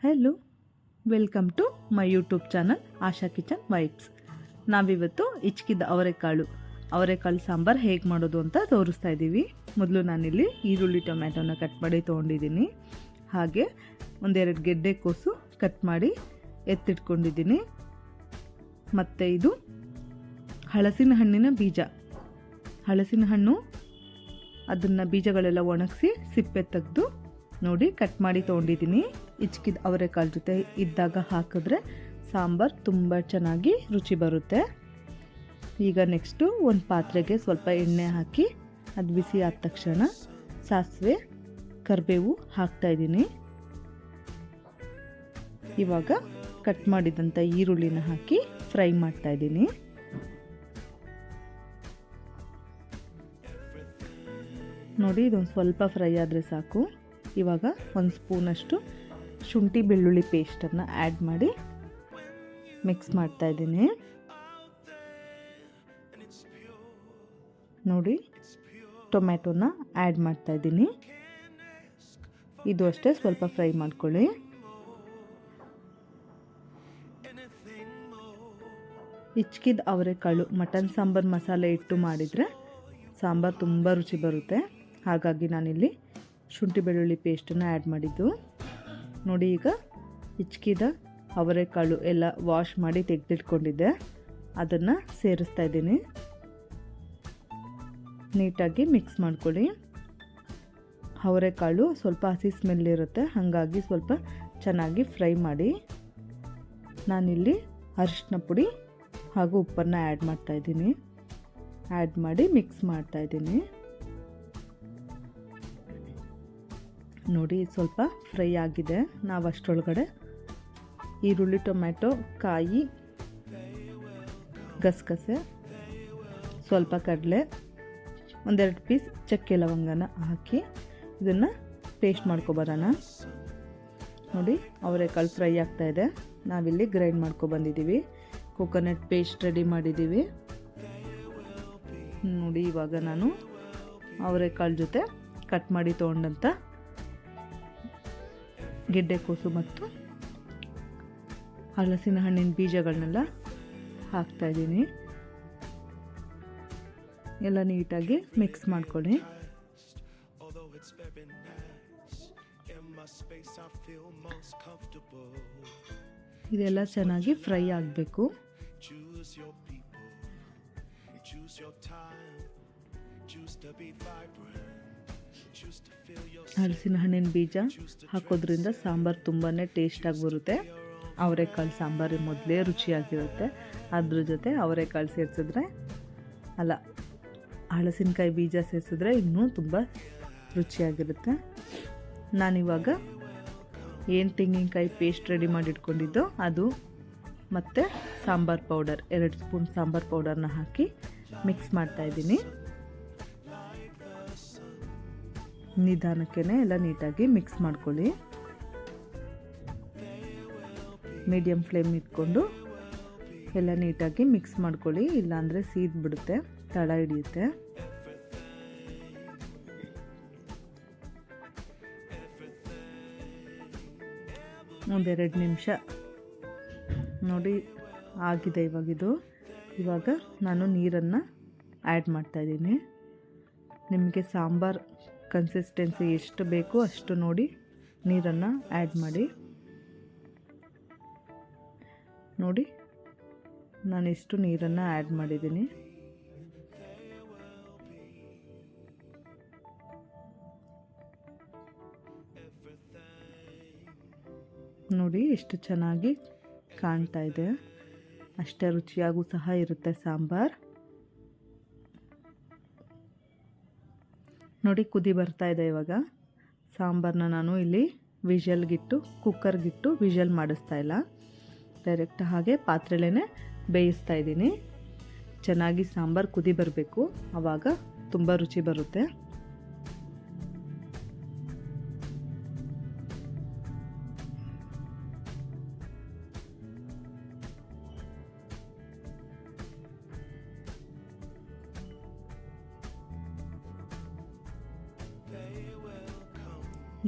Hello, welcome to my YouTube channel Asha kitchen vibes. ನಾವಿವತ್ತು ಹಿಚ್ಕಿದ ಅವರೆಕಾಳು ಸಾಂಬಾರು ಹೇಗೆ ಮಾಡೋದು ಅಂತ ತೋರಿಸ್ತಾ ಇದ್ದೀವಿ. ಮೊದಲು ನಾನಿಲ್ಲಿ ಈರುಳ್ಳಿ ಟೊಮ್ಯಾಟೋನ ಕಟ್ ಮಾಡಿ ತೊಗೊಂಡಿದ್ದೀನಿ. ಹಾಗೆ ಒಂದೆರಡು ಗೆಡ್ಡೆ ಕೋಸು ಕಟ್ ಮಾಡಿ ಎತ್ತಿಟ್ಕೊಂಡಿದ್ದೀನಿ. ಮತ್ತು ಇದು ಹಲಸಿನ ಹಣ್ಣಿನ ಬೀಜ. ಹಲಸಿನ ಹಣ್ಣು ಅದನ್ನು ಬೀಜಗಳೆಲ್ಲ ಒಣಗಿಸಿ ಸಿಪ್ಪೆ ತೆಗೆದು ನೋಡಿ ಕಟ್ ಮಾಡಿ ತೊಗೊಂಡಿದ್ದೀನಿ. ಹಿಚ್ಕಿದ ಅವರೆಕಾಳು ಜೊತೆ ಇದ್ದಾಗ ಹಾಕಿದ್ರೆ ಸಾಂಬಾರು ತುಂಬ ಚೆನ್ನಾಗಿ ರುಚಿ ಬರುತ್ತೆ. ಈಗ ನೆಕ್ಸ್ಟು ಒಂದು ಪಾತ್ರೆಗೆ ಸ್ವಲ್ಪ ಎಣ್ಣೆ ಹಾಕಿ ಅದು ಬಿಸಿ ಆದ ತಕ್ಷಣ ಸಾಸಿವೆ, ಕರಿಬೇವು ಹಾಕ್ತಾಯಿದ್ದೀನಿ. ಇವಾಗ ಕಟ್ ಮಾಡಿದಂಥ ಈರುಳ್ಳಿನ ಹಾಕಿ ಫ್ರೈ ಮಾಡ್ತಾಯಿದ್ದೀನಿ. ನೋಡಿ, ಇದೊಂದು ಸ್ವಲ್ಪ ಫ್ರೈ ಆದರೆ ಸಾಕು. ಇವಾಗ ಒಂದು ಸ್ಪೂನಷ್ಟು ಶುಂಠಿ ಬೆಳ್ಳುಳ್ಳಿ ಪೇಸ್ಟನ್ನು ಆ್ಯಡ್ ಮಾಡಿ ಮಿಕ್ಸ್ ಮಾಡ್ತಾಯಿದ್ದೀನಿ. ನೋಡಿ, ಟೊಮ್ಯಾಟೋನ ಆ್ಯಡ್ ಮಾಡ್ತಾಯಿದ್ದೀನಿ. ಇದು ಅಷ್ಟೇ ಸ್ವಲ್ಪ ಫ್ರೈ ಮಾಡ್ಕೊಳ್ಳಿ. ಹಿಚ್ಕಿದ ಅವರೆಕಾಳು ಮಟನ್ ಸಾಂಬಾರು ಮಸಾಲೆ ಇಟ್ಟು ಮಾಡಿದರೆ ಸಾಂಬಾರು ತುಂಬ ರುಚಿ ಬರುತ್ತೆ. ಹಾಗಾಗಿ ನಾನಿಲ್ಲಿ ಶುಂಠಿ ಬೆಳ್ಳುಳ್ಳಿ ಪೇಸ್ಟನ್ನು ಆ್ಯಡ್ ಮಾಡಿದ್ದು. ನೋಡಿ, ಈಗ ಹಿಚ್ಕಿದ ಅವರೆಕಾಳು ಎಲ್ಲ ವಾಶ್ ಮಾಡಿ ತೆಗೆದಿಟ್ಕೊಂಡಿದ್ದೆ, ಅದನ್ನು ಸೇರಿಸ್ತಾ ಇದ್ದೀನಿ. ನೀಟಾಗಿ ಮಿಕ್ಸ್ ಮಾಡ್ಕೊಳ್ಳಿ. ಅವರೆಕಾಳು ಸ್ವಲ್ಪ ಹಸಿ ಸ್ಮೆಲ್ ಇರುತ್ತೆ, ಹಾಗಾಗಿ ಸ್ವಲ್ಪ ಚೆನ್ನಾಗಿ ಫ್ರೈ ಮಾಡಿ. ನಾನಿಲ್ಲಿ ಅರಿಶಿನ ಪುಡಿ ಹಾಗೂ ಉಪ್ಪನ್ನು ಆ್ಯಡ್ ಮಾಡ್ತಾಯಿದ್ದೀನಿ. ಆ್ಯಡ್ ಮಾಡಿ ಮಿಕ್ಸ್ ಮಾಡ್ತಾಯಿದ್ದೀನಿ. ನೋಡಿ, ಸ್ವಲ್ಪ ಫ್ರೈ ಆಗಿದೆ. ನಾವು ಅಷ್ಟರೊಳಗಡೆ ಈರುಳ್ಳಿ, ಟೊಮ್ಯಾಟೊ, ಕಾಯಿ, ಗಸಗಸೆ, ಸ್ವಲ್ಪ ಕಡಲೆ, ಒಂದೆರಡು ಪೀಸ್ ಚಕ್ಕೆ ಲವಂಗನ ಹಾಕಿ ಇದನ್ನು ಪೇಸ್ಟ್ ಮಾಡ್ಕೊಬರೋಣ. ನೋಡಿ, ಅವರೆಕಾಳು ಫ್ರೈ ಆಗ್ತಾಯಿದೆ. ನಾವಿಲ್ಲಿ ಗ್ರೈಂಡ್ ಮಾಡ್ಕೊಬಂದಿದ್ದೀವಿ. ಕೋಕೋನಟ್ ಪೇಸ್ಟ್ ರೆಡಿ ಮಾಡಿದ್ದೀವಿ. ನೋಡಿ, ಇವಾಗ ನಾನು ಅವರೆಕಾಳು ಜೊತೆ ಕಟ್ ಮಾಡಿ ತೊಗೊಂಡಂಥ ಗೆಡ್ಡೆಕೋಸು ಮತ್ತು ಹಲಸಿನ ಹಣ್ಣಿನ ಬೀಜಗಳನ್ನೆಲ್ಲ ಹಾಕ್ತಾಯಿದ್ದೀನಿ. ಎಲ್ಲ ನೀಟಾಗಿ ಮಿಕ್ಸ್ ಮಾಡ್ಕೊಳ್ಳಿ. ಇದೆಲ್ಲ ಚೆನ್ನಾಗಿ ಫ್ರೈ ಆಗಬೇಕು. ಹಲಸಿನ ಹಣ್ಣಿನ ಬೀಜ ಹಾಕೋದ್ರಿಂದ ಸಾಂಬಾರು ತುಂಬಾ ಟೇಸ್ಟಾಗಿ ಬರುತ್ತೆ. ಅವರೆಕಾಳು ಸಾಂಬಾರು ಮೊದಲೇ ರುಚಿಯಾಗಿರುತ್ತೆ. ಅದ್ರ ಜೊತೆ ಅವರೆಕಾಳು ಸೇರಿಸಿದ್ರೆ ಹಲಸಿನಕಾಯಿ ಬೀಜ ಸೇರಿಸಿದ್ರೆ ಇನ್ನೂ ತುಂಬ ರುಚಿಯಾಗಿರುತ್ತೆ. ನಾನಿವಾಗ ಏನು ತೆಂಗಿನಕಾಯಿ ಪೇಸ್ಟ್ ರೆಡಿ ಮಾಡಿ ಇಟ್ಕೊಂಡಿದ್ದೋ ಅದು ಮತ್ತು ಸಾಂಬಾರು ಪೌಡರ್ 2 ಸ್ಪೂನ್ ಸಾಂಬಾರು ಪೌಡರ್ನ ಹಾಕಿ ಮಿಕ್ಸ್ ಮಾಡ್ತಾಯಿದ್ದೀನಿ. ನಿಧಾನಕ್ಕೆ ಎಲ್ಲ ನೀಟಾಗಿ ಮಿಕ್ಸ್ ಮಾಡ್ಕೊಳ್ಳಿ. ಮೀಡಿಯಮ್ ಫ್ಲೇಮ್ ಇಟ್ಕೊಂಡು ಎಲ್ಲ ನೀಟಾಗಿ ಮಿಕ್ಸ್ ಮಾಡ್ಕೊಳ್ಳಿ, ಇಲ್ಲಾಂದರೆ ಸೀದ್ಬಿಡುತ್ತೆ, ತಳ ಹಿಡಿಯುತ್ತೆ. ಒಂದೆರಡು ನಿಮಿಷ ನೋಡಿ ಆಗಿದೆ. ಇವಾಗ ನಾನು ನೀರನ್ನು ಆ್ಯಡ್ ಮಾಡ್ತಾಯಿದ್ದೀನಿ. ನಿಮಗೆ ಸಾಂಬಾರು ಕನ್ಸಿಸ್ಟೆನ್ಸಿ ಎಷ್ಟು ಬೇಕೋ ಅಷ್ಟು ನೋಡಿ ನೀರನ್ನು ಆ್ಯಡ್ ಮಾಡಿ. ನೋಡಿ, ನಾನಿಷ್ಟು ನೀರನ್ನು ಆ್ಯಡ್ ಮಾಡಿದ್ದೀನಿ. ನೋಡಿ, ಎಷ್ಟು ಚೆನ್ನಾಗಿ ಕಾಣ್ತಾ ಇದೆ. ಅಷ್ಟೇ ರುಚಿಯಾಗೂ ಸಹ ಇರುತ್ತೆ ಸಾಂಬಾರು. ನೋಡಿ, ಕುದಿ ಬರ್ತಾ ಇದೆ. ಇವಾಗ ಸಾಂಬಾರನ್ನ ನಾನು ಇಲ್ಲಿ ಕುಕ್ಕರ್ಗಿಟ್ಟು ವಿಷಲ್ ಮಾಡಿಸ್ತಾ ಇಲ್ಲ, ಡೈರೆಕ್ಟ್ ಹಾಗೆ ಪಾತ್ರೆಲೇ ಬೇಯಿಸ್ತಾ ಇದ್ದೀನಿ. ಚೆನ್ನಾಗಿ ಸಾಂಬಾರು ಕುದಿ ಬರಬೇಕು, ಆವಾಗ ತುಂಬ ರುಚಿ ಬರುತ್ತೆ.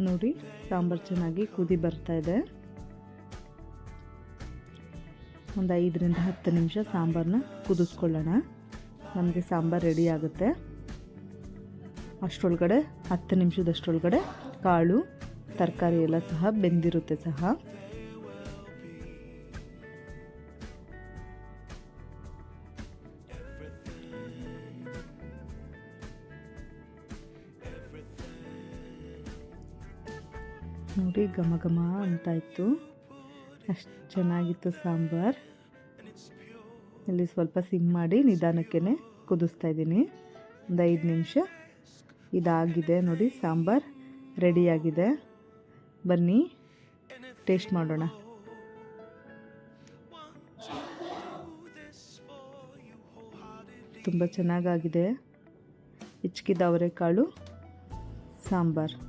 ನೋಡಿ ಸಾಂಬಾರು ಚೆನ್ನಾಗಿ ಕುದಿ ಬರ್ತಾ ಇದೆ. ಒಂದು 5ರಿಂದ 10 ನಿಮಿಷ ಸಾಂಬಾರನ್ನ ಕುದಿಸ್ಕೊಳ್ಳೋಣ. ನಮಗೆ ಸಾಂಬಾರು ರೆಡಿ ಆಗುತ್ತೆ. ಅಷ್ಟರೊಳಗಡೆ 10 ನಿಮಿಷದಷ್ಟರೊಳಗಡೆ ಕಾಳು ತರಕಾರಿ ಎಲ್ಲ ಸಹ ಬೆಂದಿರುತ್ತೆ ಸಹ. ನೋಡಿ ಘಮ ಘಮ ಅಂತ ಇತ್ತು, ಅಷ್ಟು ಚೆನ್ನಾಗಿತ್ತು ಸಾಂಬಾರು. ಇಲ್ಲಿ ಸ್ವಲ್ಪ ಸಿಮ್ ಮಾಡಿ ನಿಧಾನಕ್ಕೆ ಕುದಿಸ್ತಾ ಇದ್ದೀನಿ. ಒಂದು 5 ನಿಮಿಷ ಇದಾಗಿದೆ ನೋಡಿ, ಸಾಂಬಾರು ರೆಡಿಯಾಗಿದೆ. ಬನ್ನಿ ಟೇಸ್ಟ್ ಮಾಡೋಣ. ತುಂಬ ಚೆನ್ನಾಗಾಗಿದೆ ಹಿಚ್ಕಿದ ಅವರೆಕಾಳು ಸಾಂಬಾರು.